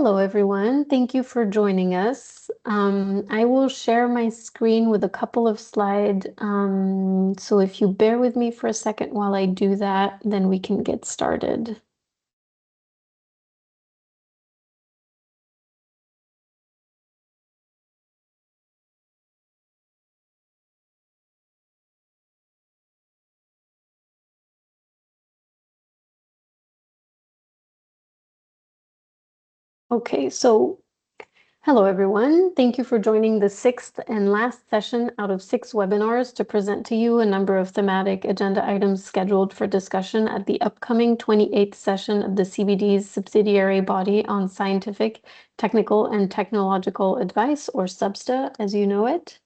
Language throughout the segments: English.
Hello, everyone. Thank you for joining us. I will share my screen with a couple of slides. So if you bear with me for a second while I do that, then we can get started. Okay, so hello, everyone. Thank you for joining the sixth and last session out of 6 webinars to present to you a number of thematic agenda items scheduled for discussion at the upcoming 28th session of the CBD's subsidiary body on scientific, technical, and technological advice, or SBSTA, as you know it.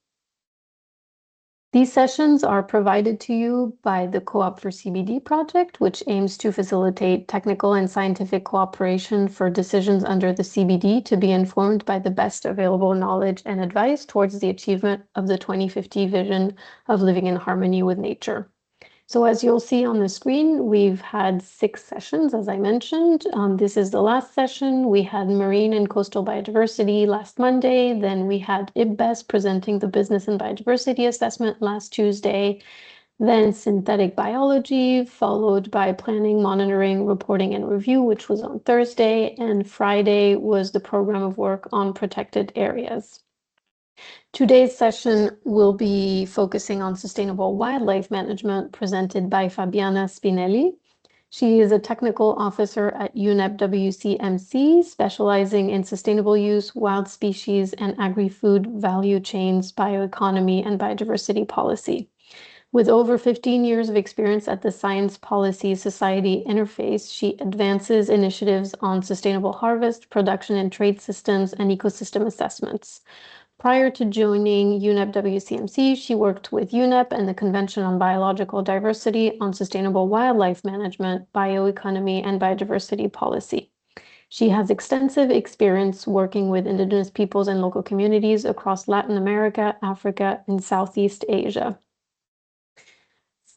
These sessions are provided to you by the Co-op for CBD project, which aims to facilitate technical and scientific cooperation for decisions under the CBD to be informed by the best available knowledge and advice towards the achievement of the 2050 vision of living in harmony with nature. So as you'll see on the screen, we've had 6 sessions, as I mentioned. This is the last session. We had marine and coastal biodiversity last Monday. Then we had IBBES presenting the business and biodiversity assessment last Tuesday. Then synthetic biology, followed by planning, monitoring, reporting, and review, which was on Thursday. And Friday was the program of work on protected areas. Today's session will be focusing on sustainable wildlife management presented by Fabiana Spinelli. She is a technical officer at UNEP WCMC, specializing in sustainable use, wild species, and agri-food value chains, bioeconomy, and biodiversity policy. With over 15 years of experience at the Science Policy Society interface, she advances initiatives on sustainable harvest, production and trade systems, and ecosystem assessments. Prior to joining UNEP WCMC, she worked with UNEP and the Convention on Biological Diversity on sustainable wildlife management, bioeconomy, and biodiversity policy. She has extensive experience working with indigenous peoples and local communities across Latin America, Africa, and Southeast Asia.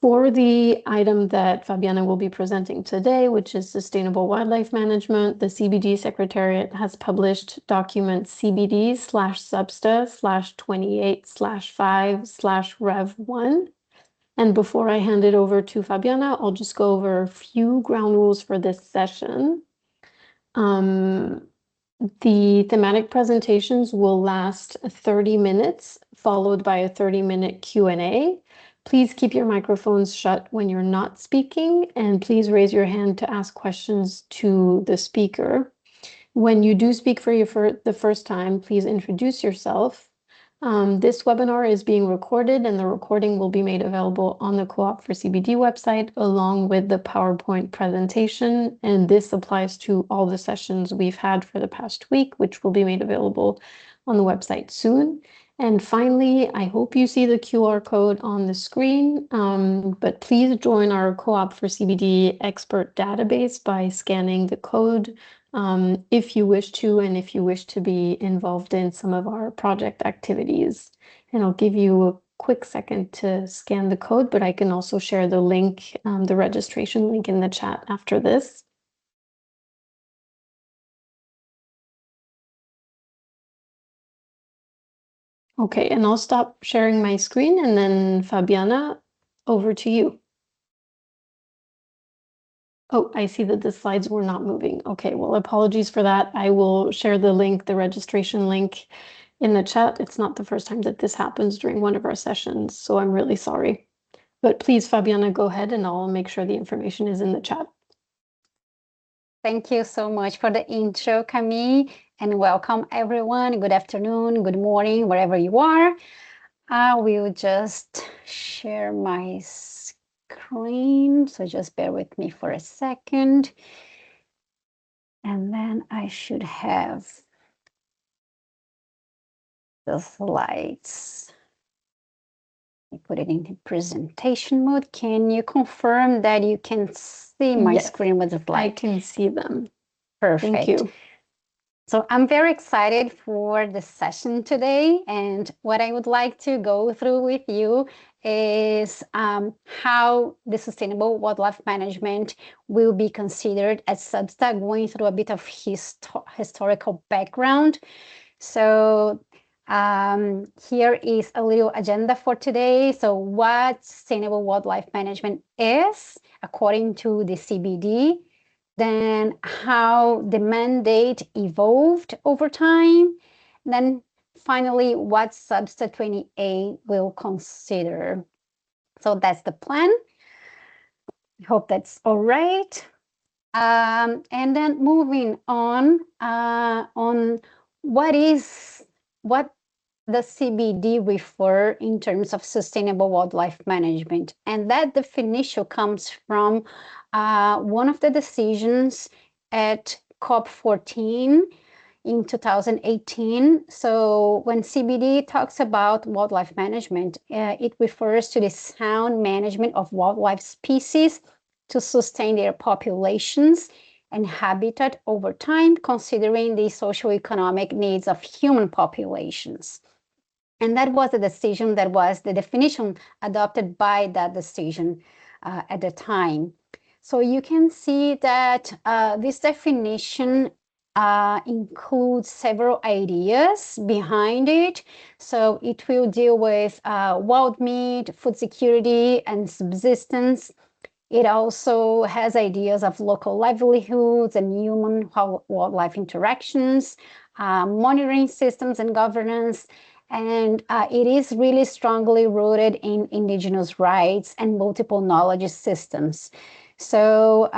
For the item that Fabiana will be presenting today, which is sustainable wildlife management, the CBD Secretariat has published document CBD/substa/28/5/Rev1. And before I hand it over to Fabiana, I'll just go over a few ground rules for this session. The thematic presentations will last 30 minutes, followed by a 30-minute Q&A. Please keep your microphones shut when you're not speaking, and please raise your hand to ask questions to the speaker. When you do speak for the first time, please introduce yourself. This webinar is being recorded, and the recording will be made available on the Co-op for CBD website, along with the PowerPoint presentation. And this applies to all the sessions we've had for the past week, which will be made available on the website soon. And finally, I hope you see the QR code on the screen, but please join our Co-op for CBD expert database by scanning the code if you wish to, and if you wish to be involved in some of our project activities. And I'll give you a quick second to scan the code, but I can also share the link, the registration link in the chat after this. Okay, and I'll stop sharing my screen, and then Fabiana, over to you. Oh, I see that the slides were not moving. Okay, well, apologies for that. I will share the link, the registration link, in the chat. It's not the first time that this happens during one of our sessions, so I'm really sorry. But please, Fabiana, go ahead and I'll make sure the information is in the chat. Thank you so much for the intro, Camille, and welcome everyone. Good afternoon, good morning, wherever you are. I will just share my screen, so just bear with me for a second. And then I should have the slides. I put it in presentation mode. Can you confirm that you can see my screen with the slides? I can see them. Perfect. Thank you. So I'm very excited for the session today, and what I would like to go through with you is how the sustainable wildlife management will be considered at SBSTTA, going through a bit of historical background. So here is a little agenda for today. So what sustainable wildlife management is according to the CBD, then how the mandate evolved over time, then finally what SBSTTA-28 will consider. So that's the plan. I hope that's all right. And then moving on what the CBD refer in terms of sustainable wildlife management. And that definition comes from one of the decisions at COP14 in 2018. So when CBD talks about wildlife management, it refers to the sound management of wildlife species to sustain their populations and habitat over time, considering the socioeconomic needs of human populations. And that was the decision, that was the definition adopted by that decision at the time. So you can see that this definition includes several ideas behind it. So it will deal with wild meat, food security, and subsistence. It also has ideas of local livelihoods and human-wildlife interactions, monitoring systems and governance, and it is really strongly rooted in indigenous rights and multiple knowledge systems. So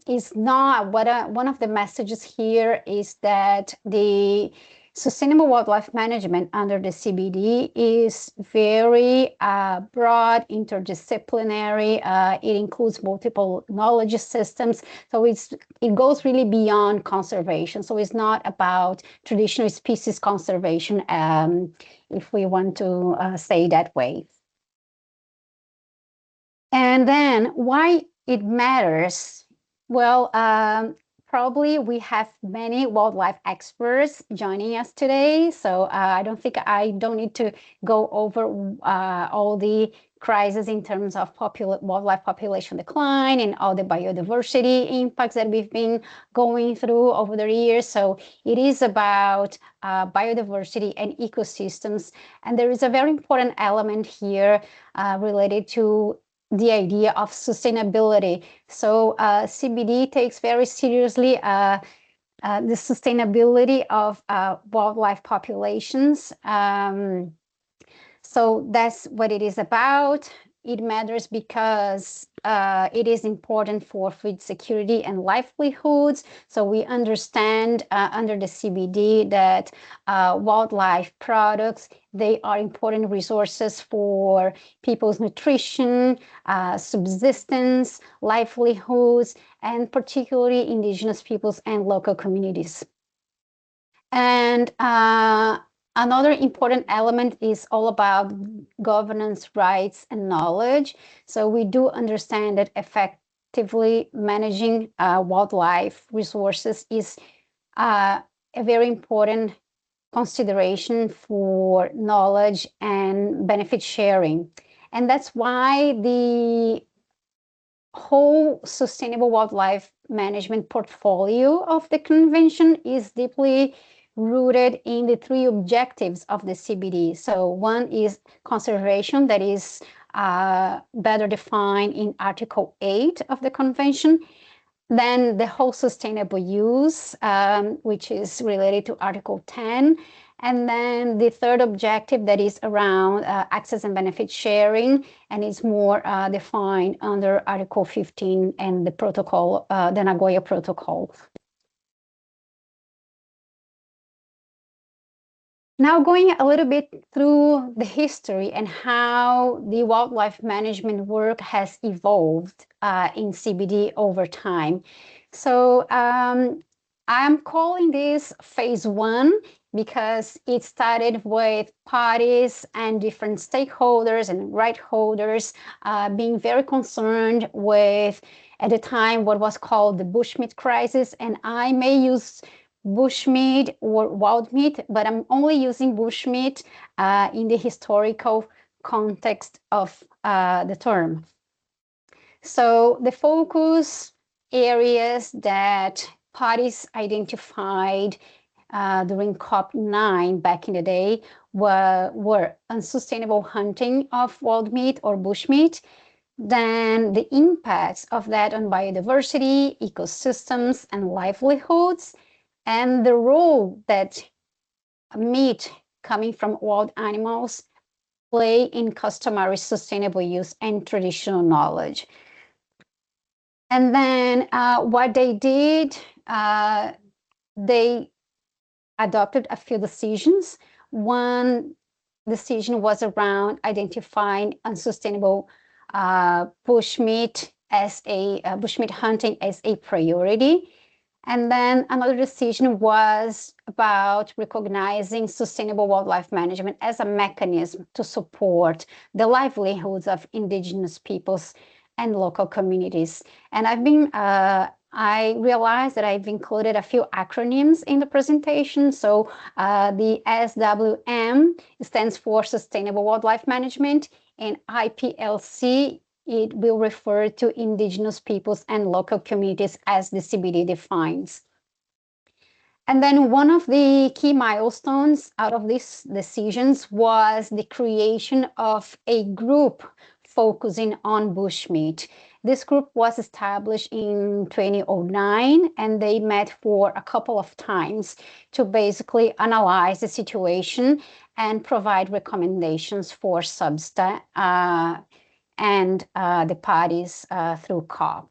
it's not one of the messages here is that the sustainable wildlife management under the CBD is very broad, interdisciplinary. It includes multiple knowledge systems. So it goes really beyond conservation. So it's not about traditional species conservation, if we want to say that way. And then why it matters? Well, probably we have many wildlife experts joining us today, so I don't need to go over all the crises in terms of wildlife population decline and all the biodiversity impacts that we've been going through over the years. So it is about biodiversity and ecosystems, and there is a very important element here related to the idea of sustainability. So CBD takes very seriously the sustainability of wildlife populations. So that's what it is about. It matters because it is important for food security and livelihoods. So we understand under the CBD that wildlife products, they are important resources for people's nutrition, subsistence, livelihoods, and particularly indigenous peoples and local communities. And another important element is all about governance, rights, and knowledge. So we do understand that effectively managing wildlife resources is a very important consideration for knowledge and benefit sharing. And that's why the whole sustainable wildlife management portfolio of the convention is deeply rooted in the three objectives of the CBD. So one is conservation, that is better defined in Article 8 of the convention. Then the whole sustainable use, which is related to Article 10. And then the third objective that is around access and benefit sharing, and it's more defined under Article 15 and the protocol, the Nagoya Protocol. Now going a little bit through the history and how the wildlife management work has evolved in CBD over time. So I'm calling this phase one because it started with parties and different stakeholders and right holders being very concerned with, at the time, what was called the bushmeat crisis. And I may use bushmeat or wild meat, but I'm only using bushmeat in the historical context of the term. So the focus areas that parties identified during COP9 back in the day were unsustainable hunting of wild meat or bushmeat, then the impacts of that on biodiversity, ecosystems, and livelihoods, and the role that meat coming from wild animals play in customary sustainable use and traditional knowledge. And then what they did, they adopted a few decisions. One decision was around identifying unsustainable bushmeat hunting as a priority. And then another decision was about recognizing sustainable wildlife management as a mechanism to support the livelihoods of indigenous peoples and local communities. And I realized that I've included a few acronyms in the presentation. So the SWM stands for Sustainable Wildlife Management, and IPLC, it will refer to indigenous peoples and local communities as the CBD defines. And then one of the key milestones out of these decisions was the creation of a group focusing on bushmeat. This group was established in 2009, and they met for a couple of times to basically analyze the situation and provide recommendations for SBSTA and the parties through COP.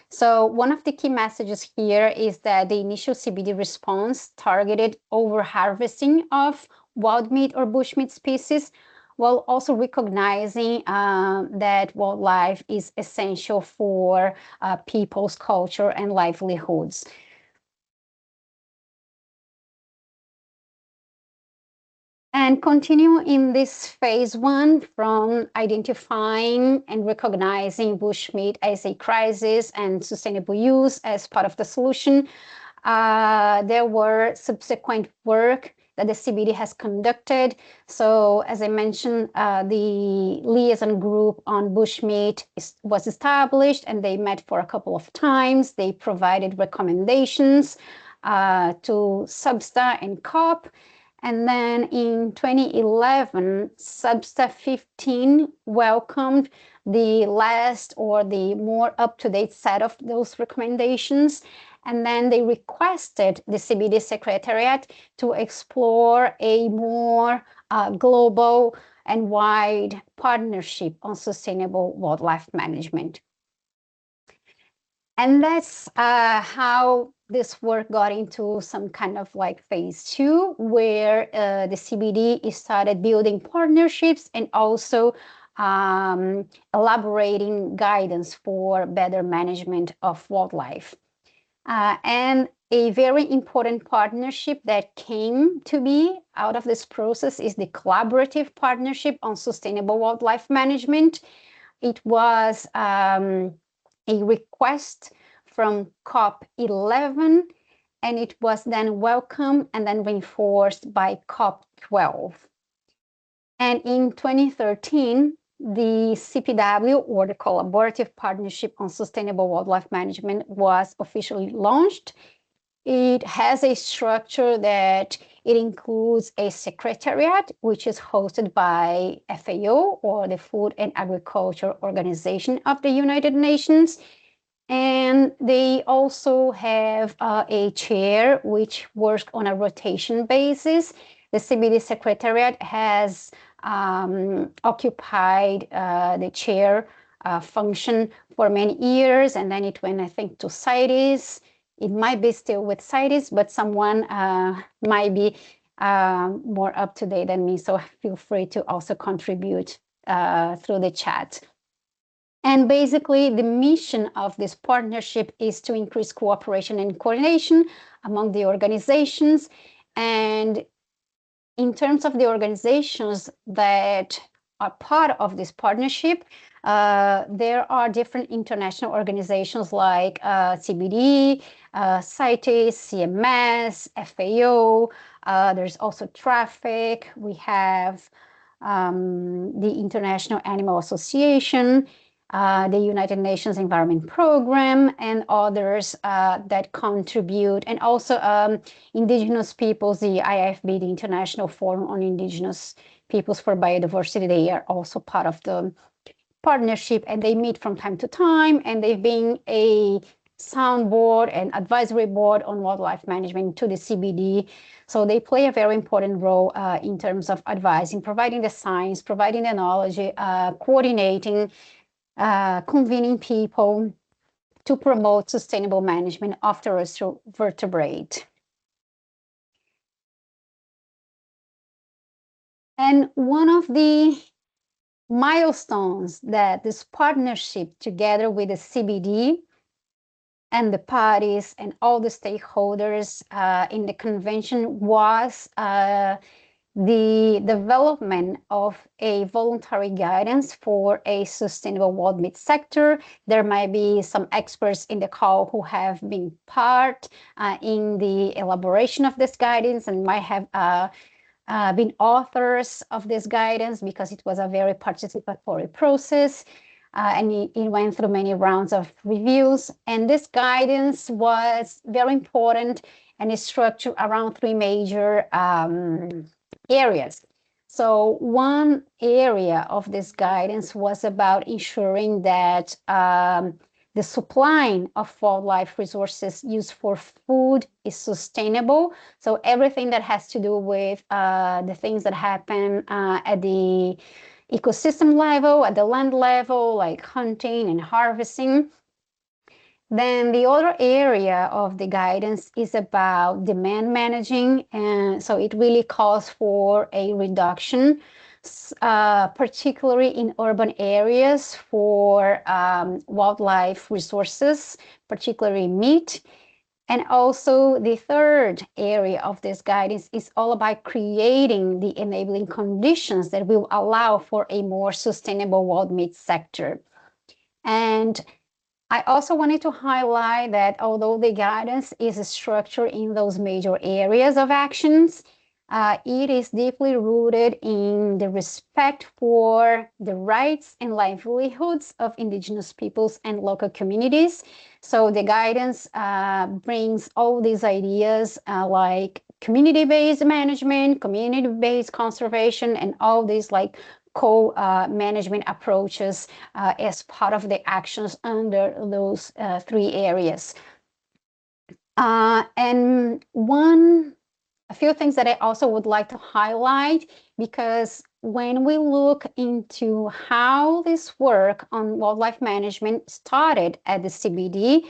So one of the key messages here is that the initial CBD response targeted over-harvesting of wild meat or bushmeat species, while also recognizing that wildlife is essential for people's culture and livelihoods. And continue in this phase one from identifying and recognizing bushmeat as a crisis and sustainable use as part of the solution. There were subsequent work that the CBD has conducted. So as I mentioned, the liaison group on bushmeat was established, and they met for a couple of times. They provided recommendations to SBSTA and COP. And then in 2011, SBSTA 15 welcomed the last or the more up-to-date set of those recommendations. And then they requested the CBD Secretariat to explore a more global and wide partnership on sustainable wildlife management. And that's how this work got into some kind of like phase two, where the CBD started building partnerships and also elaborating guidance for better management of wildlife. And a very important partnership that came to be out of this process is the Collaborative Partnership on Sustainable Wildlife Management. It was a request from COP11, and it was then welcomed and then reinforced by COP12. And in 2013, the CPW, or the Collaborative Partnership on Sustainable Wildlife Management, was officially launched. It has a structure that it includes a secretariat, which is hosted by FAO, or the Food and Agriculture Organization of the United Nations. And they also have a chair, which works on a rotation basis. The CBD Secretariat has occupied the chair function for many years, and then it went, I think, to CITES. It might be still with CITES, but someone might be more up to date than me, so feel free to also contribute through the chat. And basically, the mission of this partnership is to increase cooperation and coordination among the organizations. And in terms of the organizations that are part of this partnership. There are different international organizations like CBD, CITES, CMS, FAO. There's also traffic. We have the International Animal Association, the United Nations Environment Program, and others that contribute, and also indigenous peoples, the IFB, the International Forum on Indigenous Peoples for Biodiversity. They are also part of the partnership, and they meet from time to time, and they've been a sound board and advisory board on wildlife management to the CBD. So they play a very important role in terms of advising, providing the science, providing the knowledge, coordinating, convening people to promote sustainable management of terrestrial vertebrate. And one of the milestones that this partnership, together with the CBD and the parties and all the stakeholders in the convention, was the development of a voluntary guidance for a sustainable wild meat sector. There might be some experts in the call who have been part in the elaboration of this guidance and might have been authors of this guidance, because it was a very participatory process. And it went through many rounds of reviews. And this guidance was very important and is structured around three major areas. So one area of this guidance was about ensuring that the supplying of wildlife resources used for food is sustainable. So everything that has to do with the things that happen at the ecosystem level, at the land level, like hunting and harvesting. Then the other area of the guidance is about demand managing, and so it really calls for a reduction, particularly in urban areas, for wildlife resources, particularly meat. And also the third area of this guidance is all about creating the enabling conditions that will allow for a more sustainable wild meat sector. And I also wanted to highlight that although the guidance is structured in those major areas of actions, it is deeply rooted in the respect for the rights and livelihoods of indigenous peoples and local communities. So the guidance brings all these ideas like community-based management, community-based conservation, and all these like co-management approaches as part of the actions under those three areas. And a few things that I also would like to highlight, because when we look into how this work on wildlife management started at the CBD,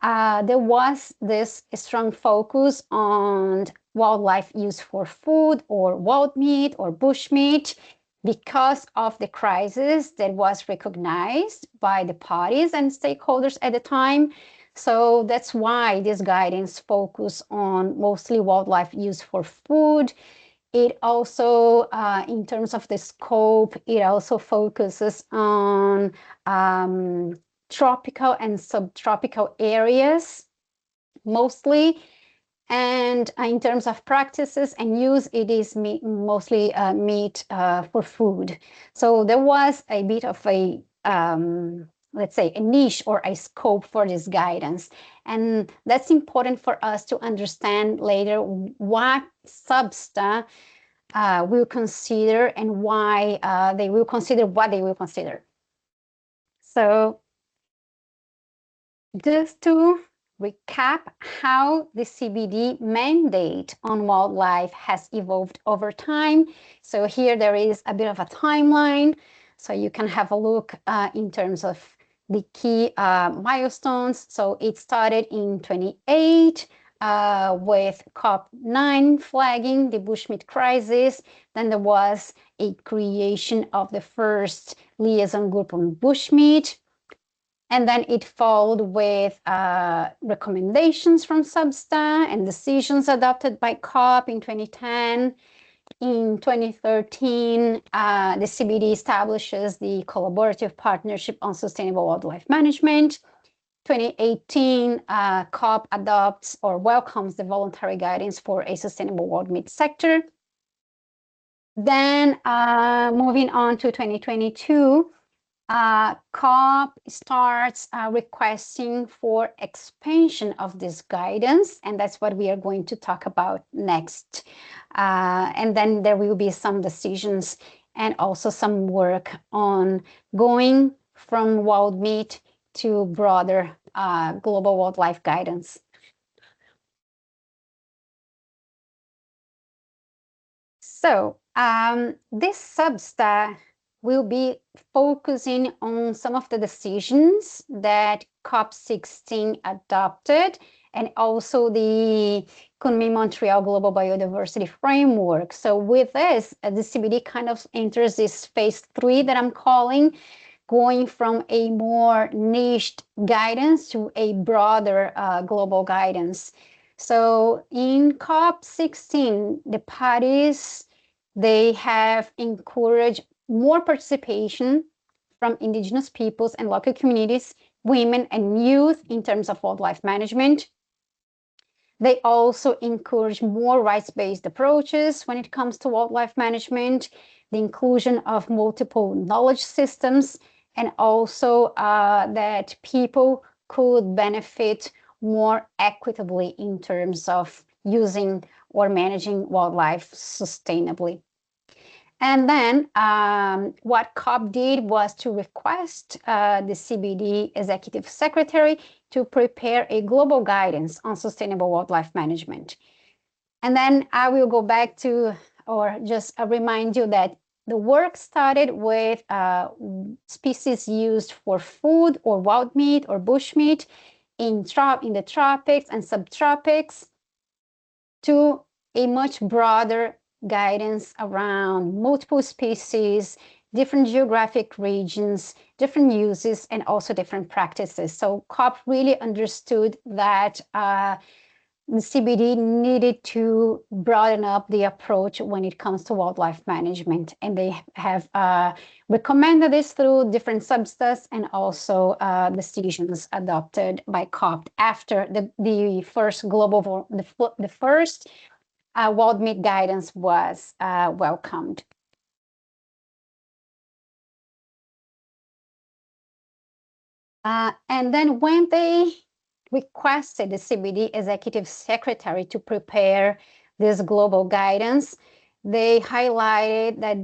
there was this strong focus on wildlife used for food, or wild meat, or bush meat, because of the crisis that was recognized by the parties and stakeholders at the time. So that's why this guidance focuses on mostly wildlife used for food. It also, in terms of the scope, it also focuses on tropical and subtropical areas, mostly. And in terms of practices and use, it is mostly meat for food. So there was a bit of a let's say, a niche or a scope for this guidance. And that's important for us to understand later what SBSTA will consider and why they will consider what they will consider. So just to recap how the CBD mandate on wildlife has evolved over time. So here there is a bit of a timeline, so you can have a look in terms of the key milestones. So it started in 28 with COP9 flagging the bushmeat crisis. Then there was a creation of the first liaison group on bushmeat. And then it followed with recommendations from SBSTA and decisions adopted by COP in 2010. In 2013, the CBD establishes the Collaborative Partnership on Sustainable Wildlife Management. 2018, COP adopts or welcomes the voluntary guidance for a sustainable wild meat sector. Then moving on to 2022, COP starts requesting for expansion of this guidance, and that's what we are going to talk about next. And then there will be some decisions and also some work on going from wild meat to broader global wildlife guidance. So this Substack will be focusing on some of the decisions that COP16 adopted and also the Kunming-Montreal Global Biodiversity Framework. So with this, the CBD kind of enters this phase 3 that I'm calling, going from a more niched guidance to a broader global guidance. So in COP16, the parties, they have encouraged more participation from indigenous peoples and local communities, women and youth in terms of wildlife management. They also encourage more rights-based approaches when it comes to wildlife management, the inclusion of multiple knowledge systems, and also that people could benefit more equitably in terms of using or managing wildlife sustainably. And then what COP did was to request the CBD Executive Secretary to prepare a global guidance on sustainable wildlife management. And then I will go back to, or just remind you that the work started with species used for food or wild meat or bush meat in the tropics and subtropics to a much broader guidance around multiple species, different geographic regions, different uses, and also different practices. So COP really understood that the CBD needed to broaden up the approach when it comes to wildlife management. And they have recommended this through different substance and also decisions adopted by COP after the first global, the first wild meat guidance was welcomed. And then when they requested the CBD Executive Secretary to prepare this global guidance, they highlighted that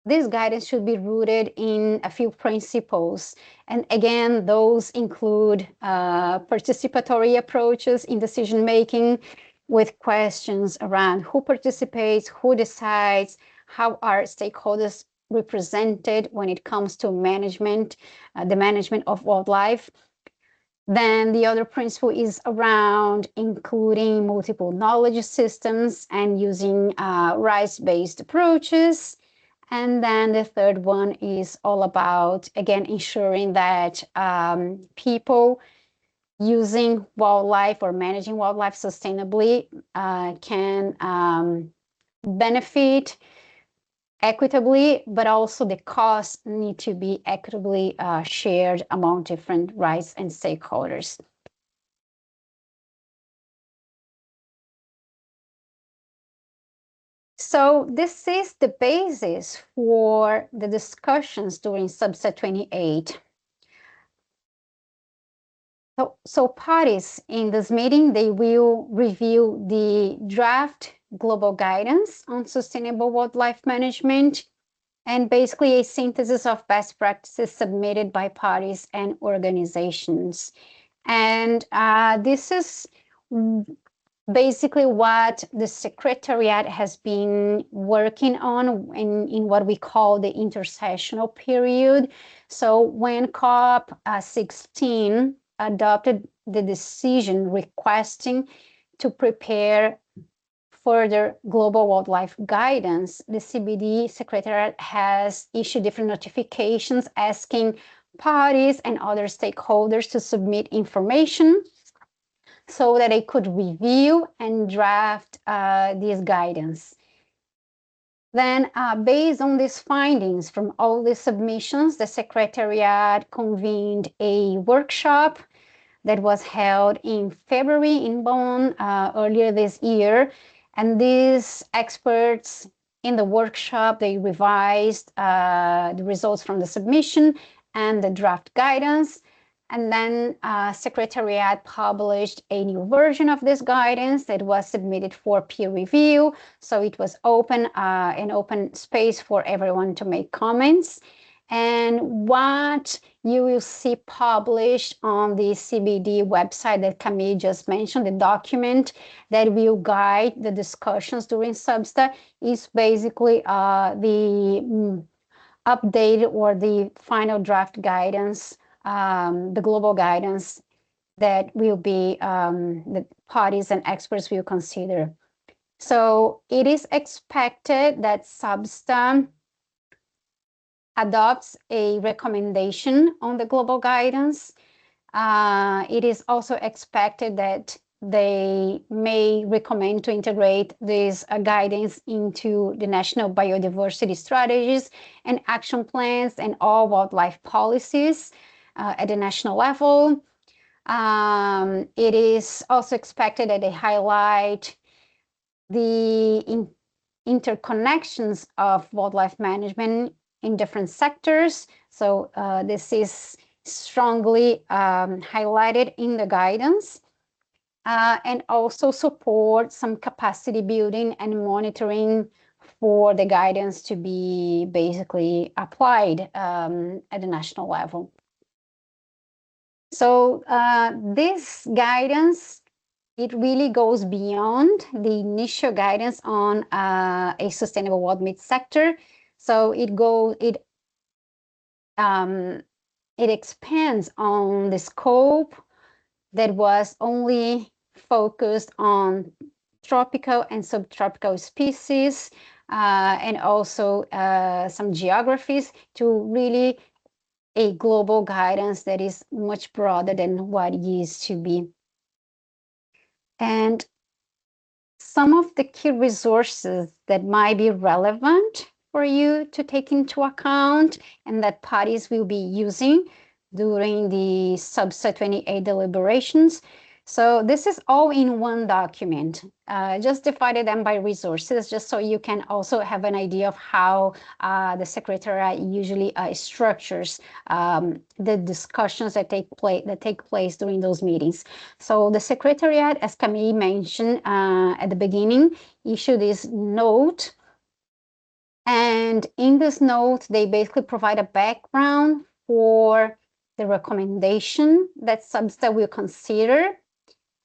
this guidance should be rooted in a few principles. And again, those include participatory approaches in decision-making with questions around who participates, who decides, how are stakeholders represented when it comes to management, the management of wildlife. Then the other principle is around including multiple knowledge systems and using rights-based approaches. And then the third one is all about, again, ensuring that people using wildlife or managing wildlife sustainably can benefit equitably, but also the costs need to be equitably shared among different rights and stakeholders. So this is the basis for the discussions during Subset 28. So parties in this meeting, they will review the draft global guidance on sustainable wildlife management and basically a synthesis of best practices submitted by parties and organizations. And this is basically what the Secretariat has been working on in what we call the intersessional period. So when COP16 adopted the decision requesting to prepare further global wildlife guidance, the CBD Secretariat has issued different notifications asking parties and other stakeholders to submit information so that they could review and draft this guidance. Then, based on these findings from all the submissions, the Secretariat convened a workshop that was held in February in Bonn earlier this year. And these experts in the workshop, they revised the results from the submission and the draft guidance. And then Secretariat published a new version of this guidance that was submitted for peer review. So it was open, an open space for everyone to make comments. And what you will see published on the CBD website that Camille just mentioned, the document that will guide the discussions during SBSTA, is basically the updated or the final draft guidance, the global guidance that will be the parties and experts will consider. So it is expected that SBSTA adopts a recommendation on the global guidance. It is also expected that they may recommend to integrate this guidance into the national biodiversity strategies and action plans and all wildlife policies at the national level. It is also expected that they highlight the interconnections of wildlife management in different sectors. So this is strongly highlighted in the guidance, and also support some capacity building and monitoring for the guidance to be basically applied at the national level. So this guidance, it really goes beyond the initial guidance on a sustainable wild meat sector. So it expands on the scope that was only focused on tropical and subtropical species, and also some geographies, to really a global guidance that is much broader than what it used to be. And some of the key resources that might be relevant for you to take into account and that parties will be using during the SBSTA-28 deliberations. So this is all in one document. Just divided them by resources, just so you can also have an idea of how the Secretariat usually structures the discussions that take place during those meetings. So the Secretariat, as Camille mentioned at the beginning, issued this note. And in this note, they basically provide a background for the recommendation that SBSTA will consider.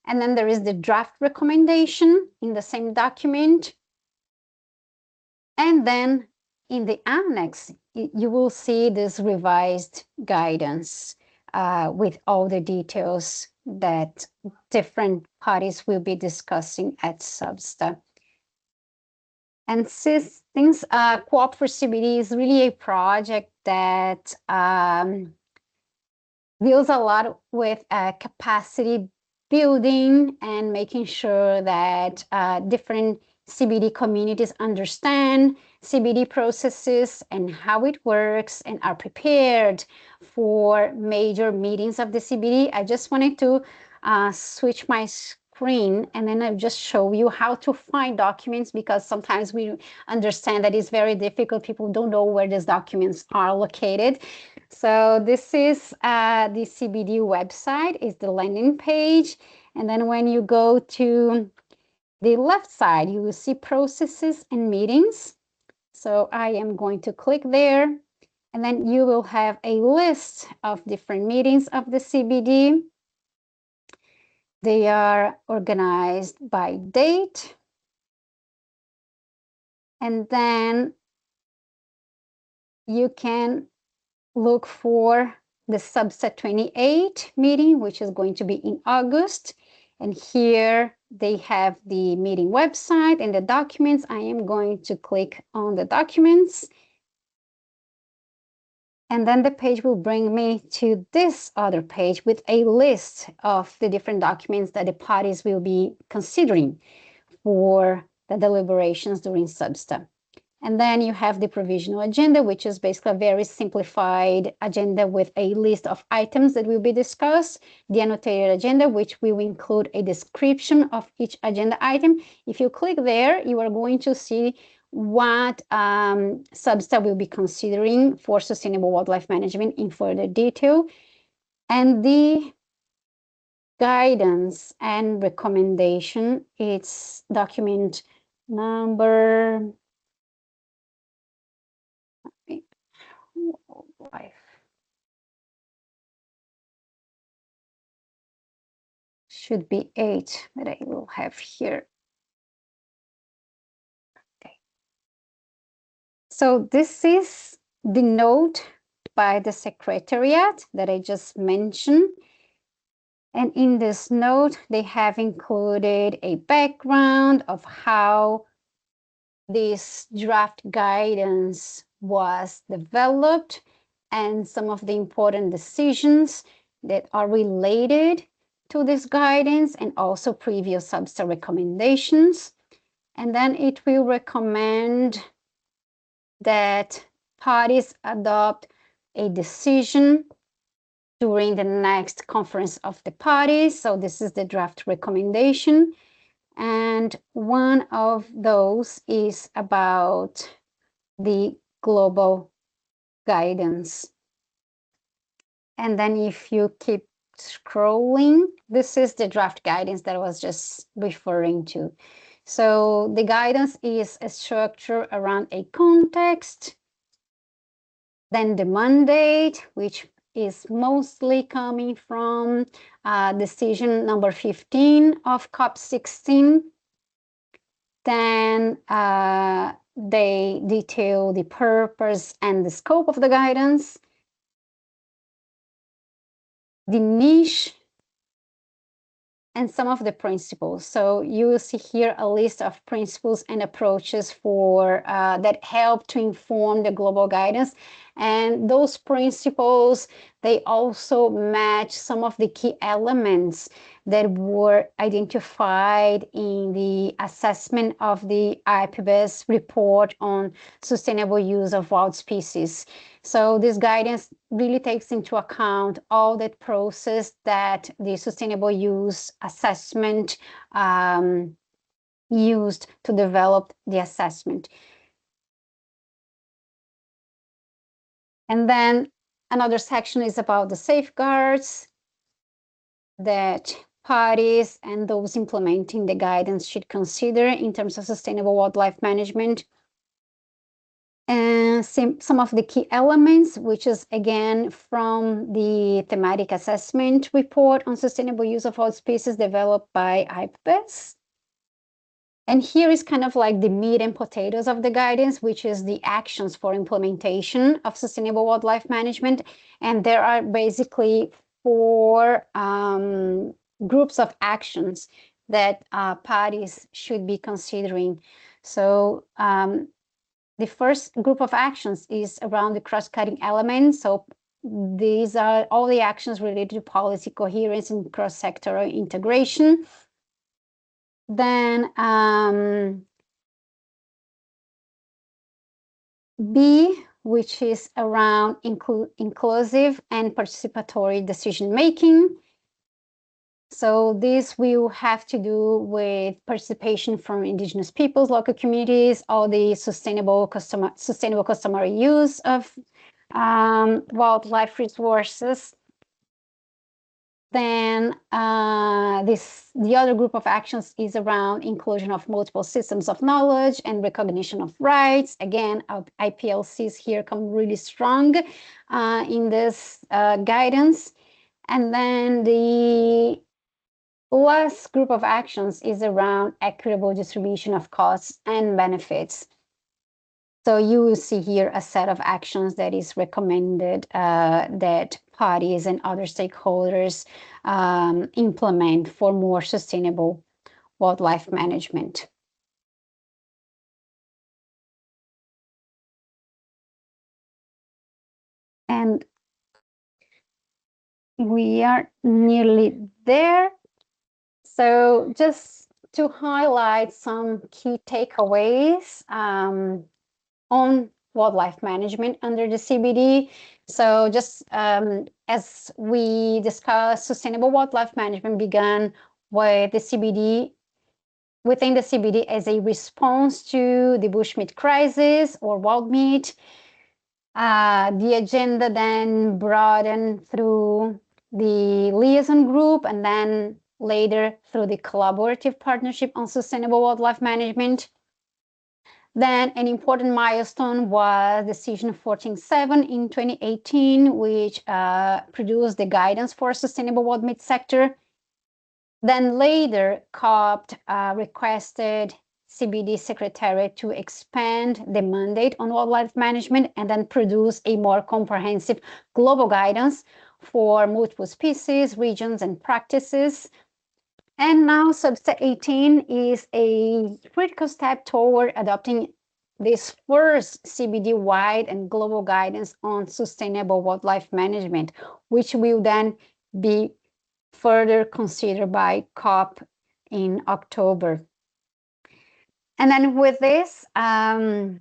And then there is the draft recommendation in the same document. And then in the annex, you will see this revised guidance with all the details that different parties will be discussing at SBSTA. And since Co-op for CBD is really a project that deals a lot with capacity building and making sure that different CBD communities understand CBD processes and how it works and are prepared for major meetings of the CBD. I just wanted to switch my screen and then I'll just show you how to find documents, because sometimes we understand that it's very difficult. People don't know where these documents are located. So this is the CBD website, is the landing page. And then when you go to the left side, you will see processes and meetings. So I am going to click there, and then you will have a list of different meetings of the CBD. They are organized by date. And then you can look for the SBSTA-28 meeting, which is going to be in August. And here they have the meeting website and the documents. I am going to click on the documents. And then the page will bring me to this other page with a list of the different documents that the parties will be considering for the deliberations during SBSTA. And then you have the provisional agenda, which is basically a very simplified agenda with a list of items that will be discussed. The annotated agenda, which will include a description of each agenda item. If you click there, you are going to see what SBSTA will be considering for sustainable wildlife management in further detail. And the guidance and recommendation, it's document number should be 8 that I will have here. Okay. So this is the note by the Secretariat that I just mentioned. And in this note, they have included a background of how this draft guidance was developed and some of the important decisions that are related to this guidance and also previous SBSTA recommendations. And then it will recommend that parties adopt a decision during the next conference of the parties. So this is the draft recommendation. And one of those is about the global guidance. And then if you keep scrolling, this is the draft guidance that I was just referring to. So the guidance is a structure around a context, then the mandate, which is mostly coming from decision number 15 of COP16. Then they detail the purpose and the scope of the guidance, the niche, and some of the principles. So you will see here a list of principles and approaches for that help to inform the global guidance. And those principles, they also match some of the key elements that were identified in the assessment of the IPBES report on sustainable use of wild species. So this guidance really takes into account all that process that the sustainable use assessment used to develop the assessment. And then another section is about the safeguards that parties and those implementing the guidance should consider in terms of sustainable wildlife management. And some of the key elements, which is again from the thematic assessment report on sustainable use of wild species developed by IPBES. And here is kind of like the meat and potatoes of the guidance, which is the actions for implementation of sustainable wildlife management. And there are basically 4 groups of actions that parties should be considering. So the first group of actions is around the cross-cutting elements. So these are all the actions related to policy coherence and cross-sectoral integration. Then B, which is around inclusive and participatory decision-making. So this will have to do with participation from indigenous peoples, local communities, all the sustainable customary use of wildlife resources. Then the other group of actions is around inclusion of multiple systems of knowledge and recognition of rights. Again, IPLCs here come really strong in this guidance. And then the last group of actions is around equitable distribution of costs and benefits. So you will see here a set of actions that is recommended that parties and other stakeholders implement for more sustainable wildlife management. And we are nearly there. So just to highlight some key takeaways, on wildlife management under the CBD. So just as we discussed, sustainable wildlife management began with the CBD, within the CBD as a response to the bushmeat crisis or wild meat. The agenda then broadened through the liaison group and then later through the collaborative partnership on sustainable wildlife management. Then an important milestone was Decision 147 in 2018, which produced the guidance for sustainable wild meat sector. Then later, COP requested CBD Secretariat to expand the mandate on wildlife management and then produce a more comprehensive global guidance for multiple species, regions, and practices. And now SBSTA 18 is a critical step toward adopting this first CBD-wide and global guidance on sustainable wildlife management, which will then be further considered by COP in October. And then with this, I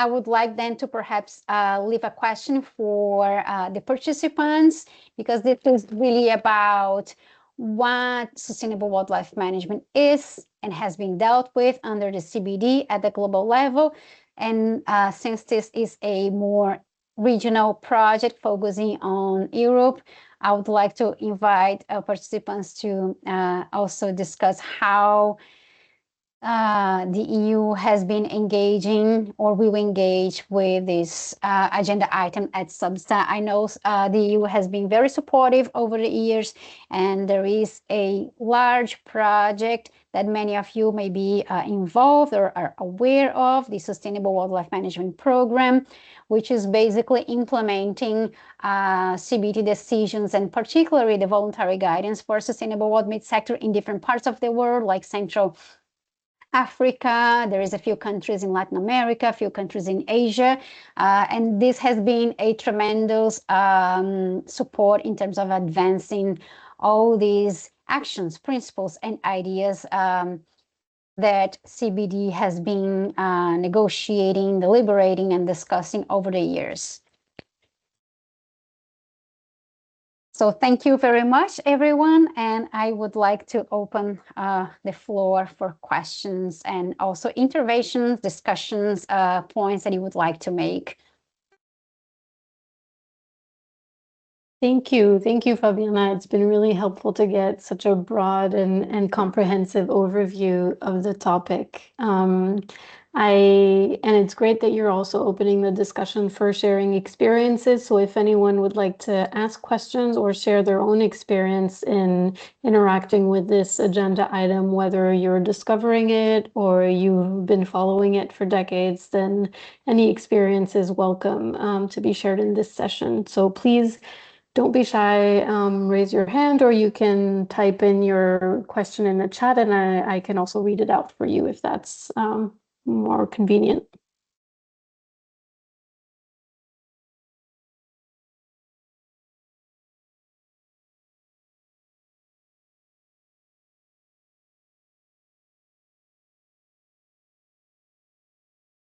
would like then to perhaps leave a question for the participants, because this is really about what sustainable wildlife management is and has been dealt with under the CBD at the global level. And since this is a more regional project focusing on Europe, I would like to invite participants to also discuss how the EU has been engaging or will engage with this agenda item at SBSTA. I know the EU has been very supportive over the years, and there is a large project that many of you may be involved or are aware of, the Sustainable Wildlife Management Program, which is basically implementing CBT decisions and particularly the voluntary guidance for sustainable wild meat sector in different parts of the world, like Central Africa. There is a few countries in Latin America, a few countries in Asia, and this has been a tremendous support in terms of advancing all these actions, principles, and ideas that CBD has been negotiating, deliberating, and discussing over the years. So thank you very much, everyone. And I would like to open the floor for questions and also interventions, discussions, points that you would like to make. Thank you. Thank you, Fabiana. It's been really helpful to get such a broad and comprehensive overview of the topic. And it's great that you're also opening the discussion for sharing experiences. So if anyone would like to ask questions or share their own experience in interacting with this agenda item, whether you're discovering it or you've been following it for decades, then any experience is welcome to be shared in this session. So please don't be shy, raise your hand, or you can type in your question in the chat and I can also read it out for you if that's more convenient.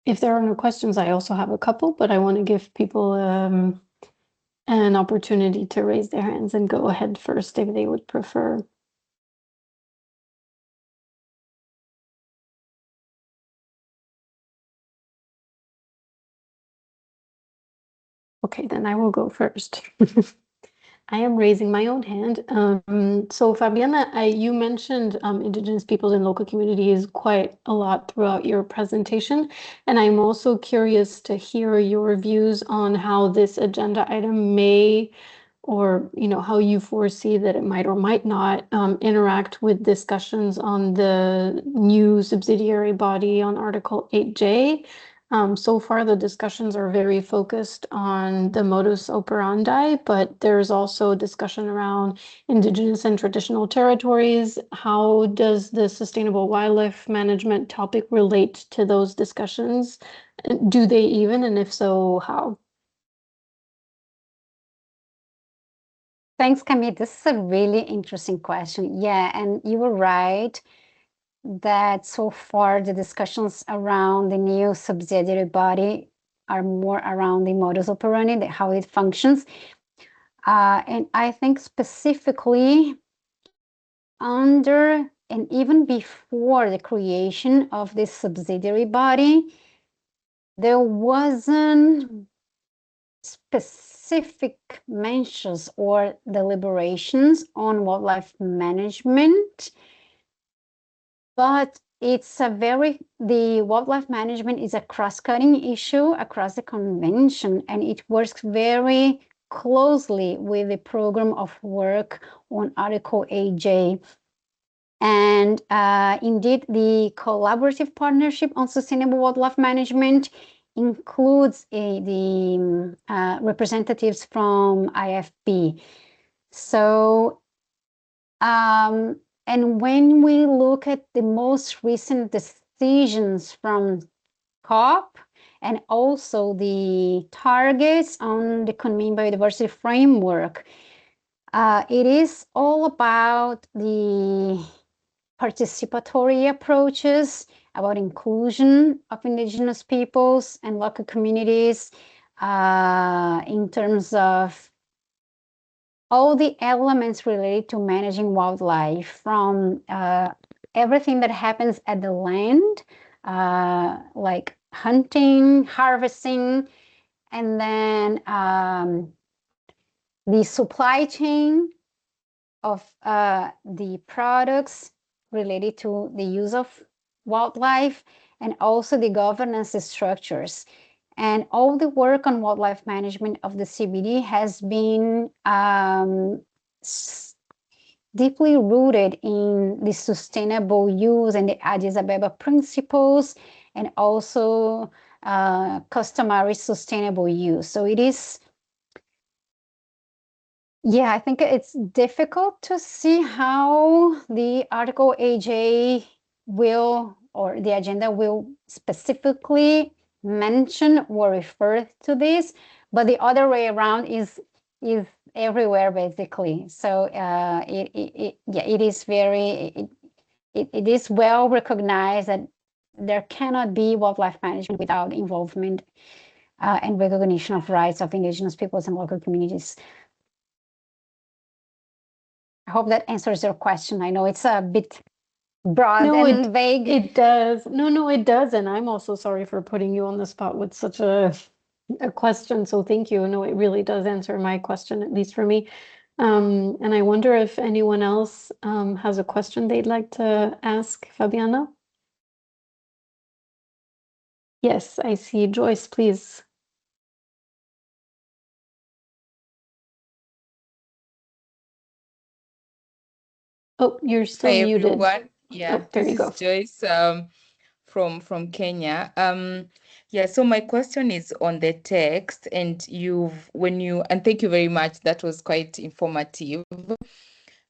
If there are no questions, I also have a couple, but I want to give people an opportunity to raise their hands and go ahead first if they would prefer. Okay, then I will go first. I am raising my own hand. So Fabiana, you mentioned Indigenous peoples and local communities quite a lot throughout your presentation, and I'm also curious to hear your views on how this agenda item may, or how you foresee that it might or might not interact with discussions on the new subsidiary body on Article 8J. So far, the discussions are very focused on the modus operandi, but there's also discussion around Indigenous and traditional territories. How does the sustainable wildlife management topic relate to those discussions? Do they even, and if so, how? Thanks, Camille. This is a really interesting question. Yeah, and you were right. that so far the discussions around the new subsidiary body are more around the modus operandi, how it functions. And I think specifically under and even before the creation of this subsidiary body, there wasn't specific mentions or deliberations on wildlife management, but the wildlife management is a cross-cutting issue across the convention, and it works very closely with the program of work on Article AJ. And indeed, the collaborative partnership on sustainable wildlife management includes the representatives from IFB. So, and when we look at the most recent decisions from COP and also the targets on the Kunming Biodiversity Framework, it is all about the participatory approaches, about inclusion of Indigenous peoples and local communities in terms of all the elements related to managing wildlife, from everything that happens at the land, like hunting, harvesting, and then the supply chain of the products related to the use of wildlife, and also the governance structures. And all the work on wildlife management of the CBD has been deeply rooted in the sustainable use and the Addis Ababa principles, and also customary sustainable use. So it is, yeah, I think it's difficult to see how the Article AJ will, or the agenda will specifically mention or refer to this, but the other way around is everywhere basically. So it is it is well recognized that there cannot be wildlife management without involvement and recognition of rights of Indigenous peoples and local communities. I hope that answers your question. I know it's a bit broad and vague. It does. No, it does. And I'm also sorry for putting you on the spot with such a question. So thank you. No, it really does answer my question, at least for me. And I wonder if anyone else has a question they'd like to ask Fabiana. Yes, I see. Joyce, please. Oh, you're still Hi muted. everyone. Yeah, Oh, there this you go. is Joyce from Kenya. Yeah, so my question is on the text, and thank you very much. That was quite informative.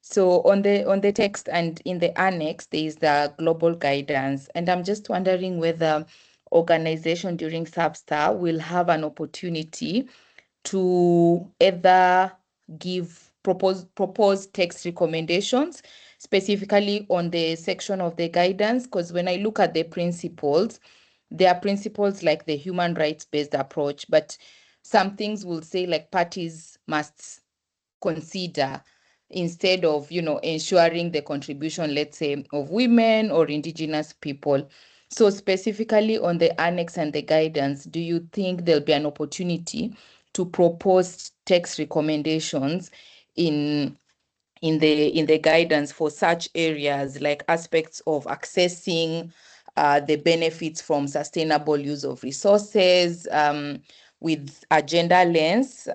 So on the text and in the annex, there is the global guidance, and I'm just wondering whether organization during Substar will have an opportunity to either propose text recommendations specifically on the section of the guidance, because when I look at the principles, there are principles like the human rights-based approach, but some things will say like parties must consider, instead of ensuring the contribution, let's say, of women or indigenous people. So specifically on the annex and the guidance, do you think there'll be an opportunity to propose text recommendations in the guidance for such areas, like aspects of accessing the benefits from sustainable use of resources, with a gender lens,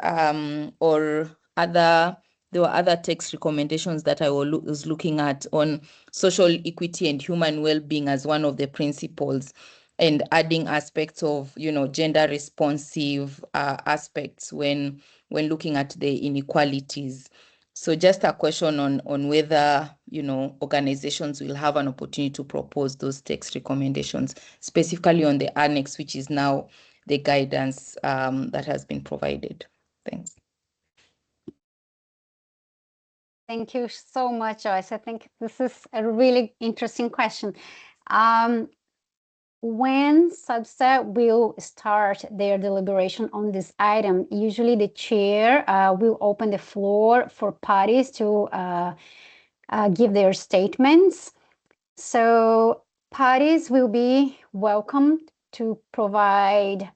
or there were other text recommendations that I was looking at on social equity and human well-being as one of the principles, and adding aspects of gender responsive aspects when looking at the inequalities. So just a question on whether organizations will have an opportunity to propose those text recommendations, specifically on the annex, which is now the guidance that has been provided. Thanks. Thank you so much, Joyce. I think this is a really interesting question. When SBSTA will start their deliberation on this item, usually the chair will open the floor for parties to give their statements. So parties will be welcomed to provide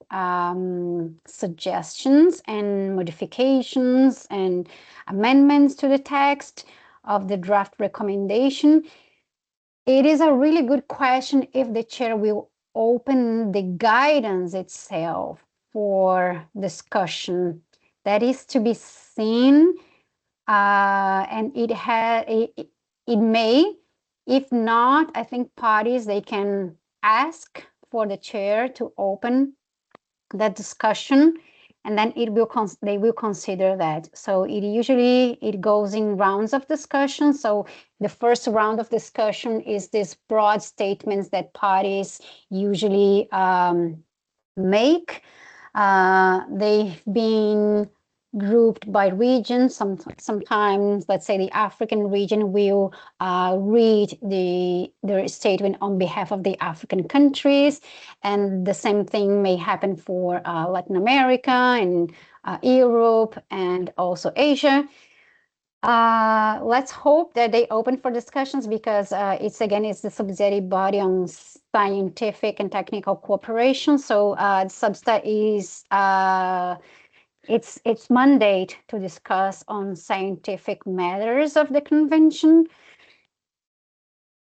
suggestions and modifications and amendments to the text of the draft recommendation. It is a really good question if the chair will open the guidance itself for discussion. That is to be seen, and it may. If not, I think parties, they can ask for the chair to open that discussion, and then they will consider that. So it goes in rounds of discussion. So the first round of discussion is these broad statements that parties usually make. They've been grouped by region. Sometimes, let's say the African region will read their statement on behalf of the African countries, and the same thing may happen for Latin America and Europe and also Asia. Let's hope that they open for discussions, because it's the subsidiary body on scientific and technical cooperation. So SBSTA is its mandate to discuss on scientific matters of the convention.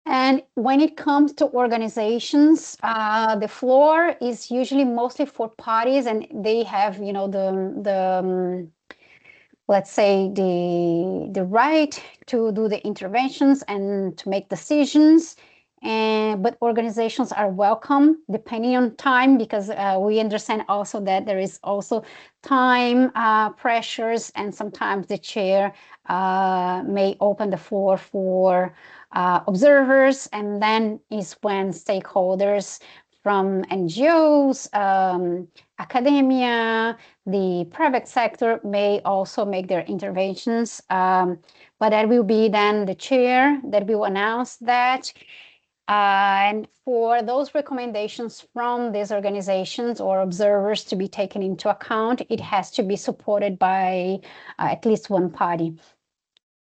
And when it comes to organizations, the floor is usually mostly for parties, and they have, let's say, the right to do the interventions and to make decisions. But organizations are welcome depending on time, because we understand also that there is also time pressures, and sometimes the chair may open the floor for observers, and then is when stakeholders from NGOs, academia, the private sector may also make their interventions, but that will be then the chair that will announce that. And for those recommendations from these organizations or observers to be taken into account, it has to be supported by at least one party.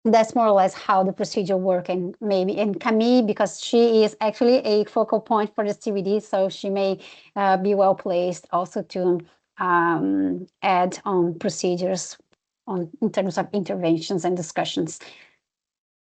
That's more or less how the procedure works. And maybe in Camille, because she is actually a focal point for this TBD, so she may be well placed also to add on procedures in terms of interventions and discussions.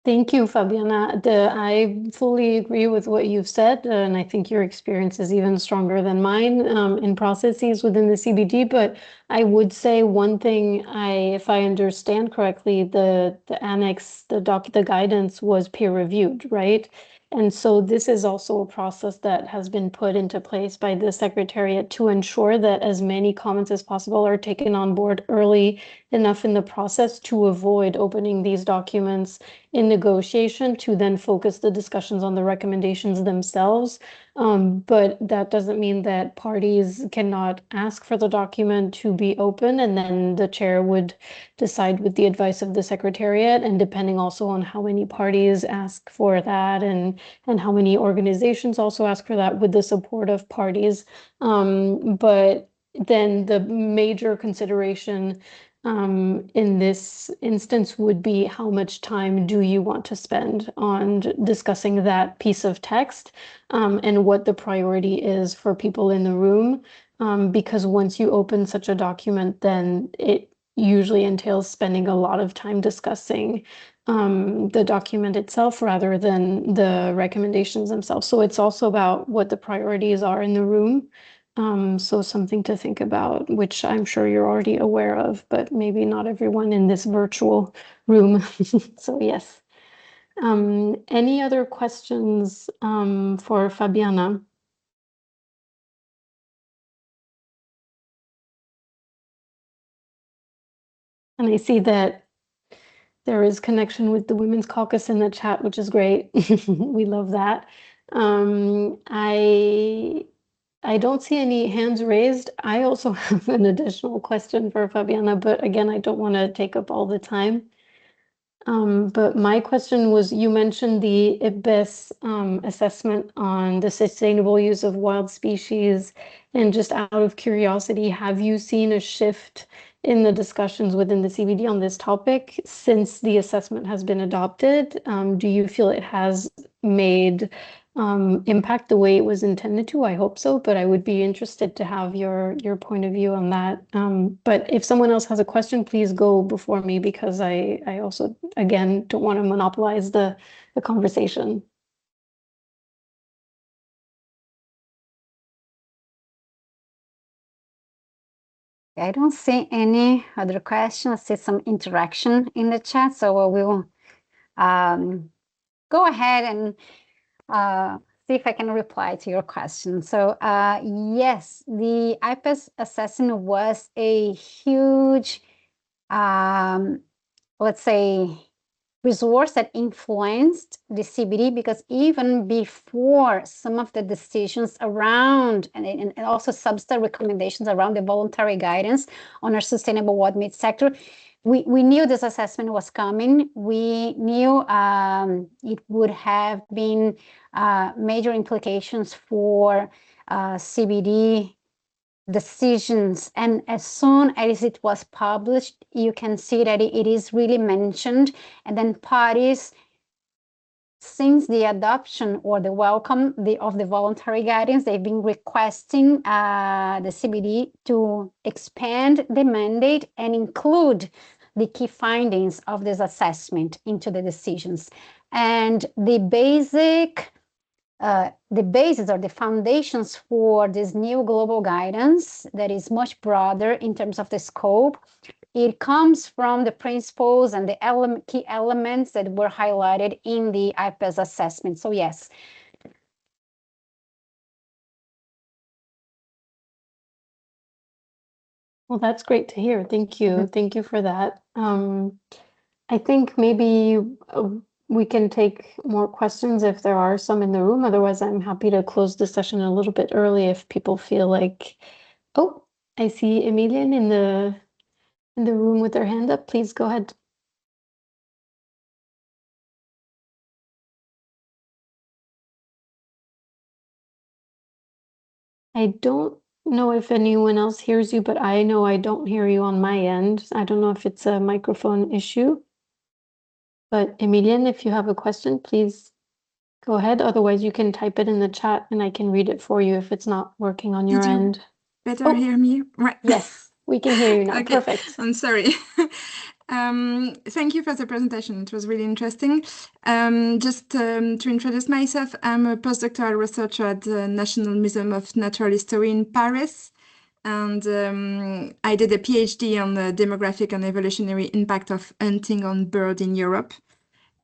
Thank you, Fabiana. I fully agree with what you've said, and I think your experience is even stronger than mine in processes within the CBD. But I would say one thing: if I understand correctly, the annex, the guidance was peer reviewed, right? And so this is also a process that has been put into place by the Secretariat to ensure that as many comments as possible are taken on board early enough in the process to avoid opening these documents in negotiation, to then focus the discussions on the recommendations themselves. But that doesn't mean that parties cannot ask for the document to be open, and then the chair would decide with the advice of the Secretariat, and depending also on how many parties ask for that, and how many organizations also ask for that with the support of parties. But then the major consideration in this instance would be how much time do you want to spend on discussing that piece of text, and what the priority is for people in the room. Because once you open such a document, then it usually entails spending a lot of time discussing the document itself rather than the recommendations themselves. So it's also about what the priorities are in the room. So something to think about, which I'm sure you're already aware of, but maybe not everyone in this virtual room. So yes. Any other questions for Fabiana? And I see that there is connection with the Women's Caucus in the chat, which is great. We love that. I don't see any hands raised. I also have an additional question for Fabiana, but again, I don't want to take up all the time. But my question was, you mentioned the IBIS assessment on the sustainable use of wild species. And just out of curiosity, have you seen a shift in the discussions within the CBD on this topic since the assessment has been adopted? Do you feel it has made impact the way it was intended to? I hope so, but I would be interested to have your point of view on that. But if someone else has a question, please go before me, because I also, again, don't want to monopolize the conversation. I don't see any other questions. I see some interaction in the chat, so I will go ahead and see if I can reply to your question. So yes, the IPES assessment was a huge, let's say, resource that influenced the CBD, because even before some of the decisions around and also substantive recommendations around the voluntary guidance on our sustainable wild meat sector, we knew this assessment was coming. We knew it would have been major implications for CBD decisions, and as soon as it was published, you can see that it is really mentioned, and then parties, since the adoption or the welcome of the voluntary guidance, they've been requesting the CBD to expand the mandate and include the key findings of this assessment into the decisions. And the basis or the foundations for this new global guidance that is much broader in terms of the scope, it comes from the principles and the key elements that were highlighted in the IPES assessment. So yes. Well, that's great to hear. Thank you. Thank you for that. I think maybe we can take more questions if there are some in the room. Otherwise, I'm happy to close the session a little bit early if people feel like, oh, I see Emilian in the room with their hand up. Please go ahead. I don't know if anyone else hears you, but I know I don't hear you on my end. I don't know if it's a microphone issue. But Emilian, if you have a question, please go ahead. Otherwise, you can type it in the chat and I can read it for you if it's not working on your end. Better hear me? Right. Yes, we can hear you now. Okay. Perfect. I'm sorry. Thank you for the presentation. It was really interesting. Just to introduce myself, I'm a postdoctoral researcher at the National Museum of Natural History in Paris. And I did a PhD on the demographic and evolutionary impact of hunting on birds in Europe.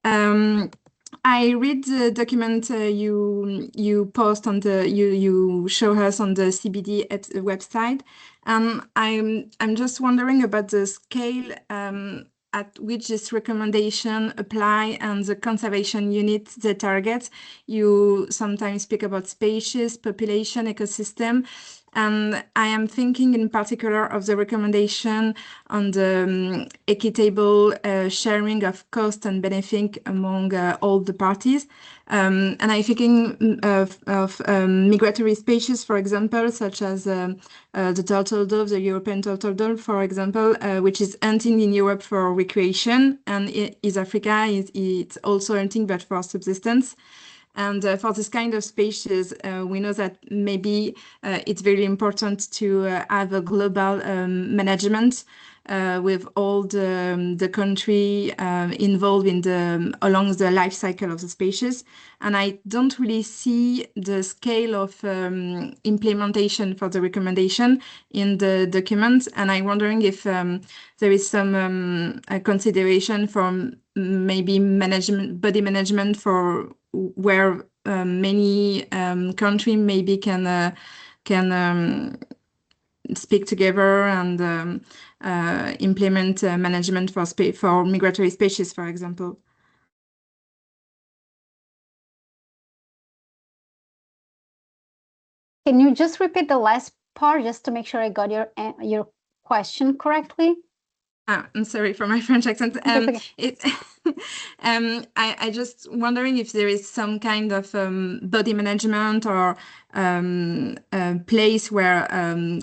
I read the document you post on you show us on the CBD website, and I'm just wondering about the scale at which this recommendation apply and the conservation unit they target. You sometimes speak about species, population, ecosystem. And I am thinking in particular of the recommendation on the equitable sharing of cost and benefit among all the parties. And I'm thinking of migratory species, for example, such as the turtle dove, the European turtle dove, for example, which is hunting in Europe for recreation, and in Africa it's also hunting, but for subsistence. And for this kind of species, we know that maybe it's very important to have a global management with all the country involved in along the life cycle of the species. And I don't really see the scale of implementation for the recommendation in the document. And I'm wondering if there is some consideration from maybe body management for where many countries maybe can speak together and implement management for migratory species, for example. Can you just repeat the last part just to make sure I got your question correctly? I'm sorry for my French accent. I just wondering if there is some kind of body management or place where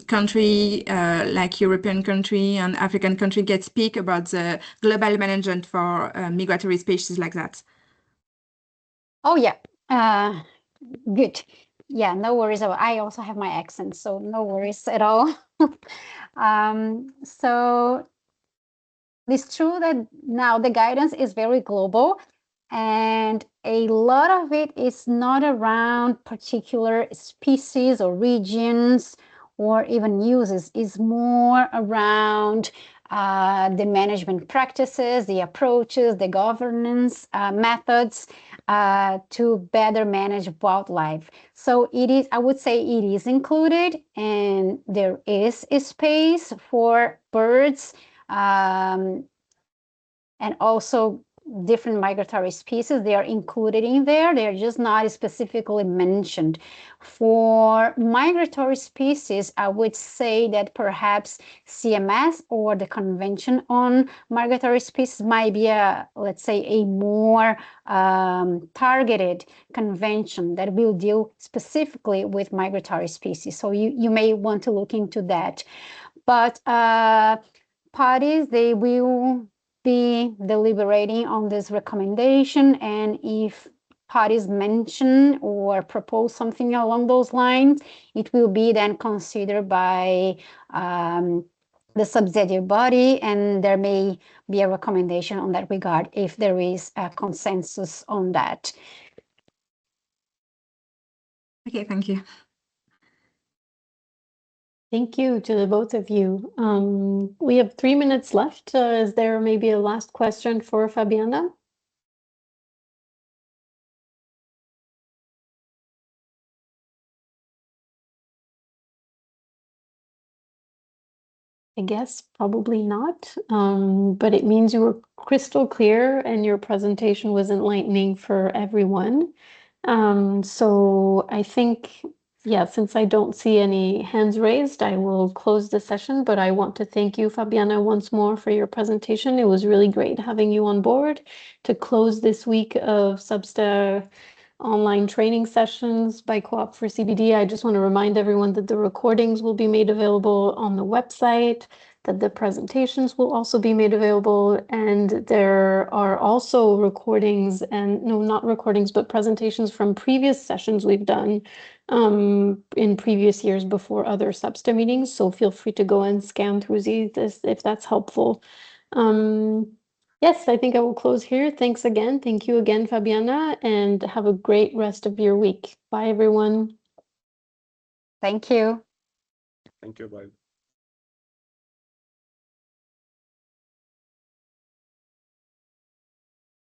country like European country and African country get speak about the global management for migratory species like that. Oh yeah, good. Yeah, no worries about. I also have my accent, so no worries at all. So it's true that now the guidance is very global, and a lot of it is not around particular species or regions or even uses. It's more around the management practices, the approaches, the governance methods to better manage wildlife. So it is, I would say it is included, and there is a space for birds and also different migratory species. They are included in there. They're just not specifically mentioned. For migratory species, I would say that perhaps CMS or the Convention on Migratory Species might be let's say, a more targeted convention that will deal specifically with migratory species. So you may want to look into that. But parties, they will be deliberating on this recommendation, and if parties mention or propose something along those lines, it will be then considered by the subsidiary body, and there may be a recommendation on that regard if there is a consensus on that. Okay, thank you. Thank you to the both of you. We have 3 minutes left. Is there maybe a last question for Fabiana? I guess probably not, but it means you were crystal clear and your presentation was enlightening for everyone. So I think, yeah, since I don't see any hands raised, I will close the session, but I want to thank you, Fabiana, once more for your presentation. It was really great having you on board to close this week of SBSTA online training sessions by Co-op for CBD. I just want to remind everyone that the recordings will be made available on the website, that the presentations will also be made available, and there are also recordings and no, not recordings, but presentations from previous sessions we've done in previous years before other SBSTA meetings. So feel free to go and scan through these if that's helpful. Yes, I think I will close here. Thanks again. Thank you again, Fabiana, and have a great rest of your week. Bye, everyone. Thank you. Thank you. Bye.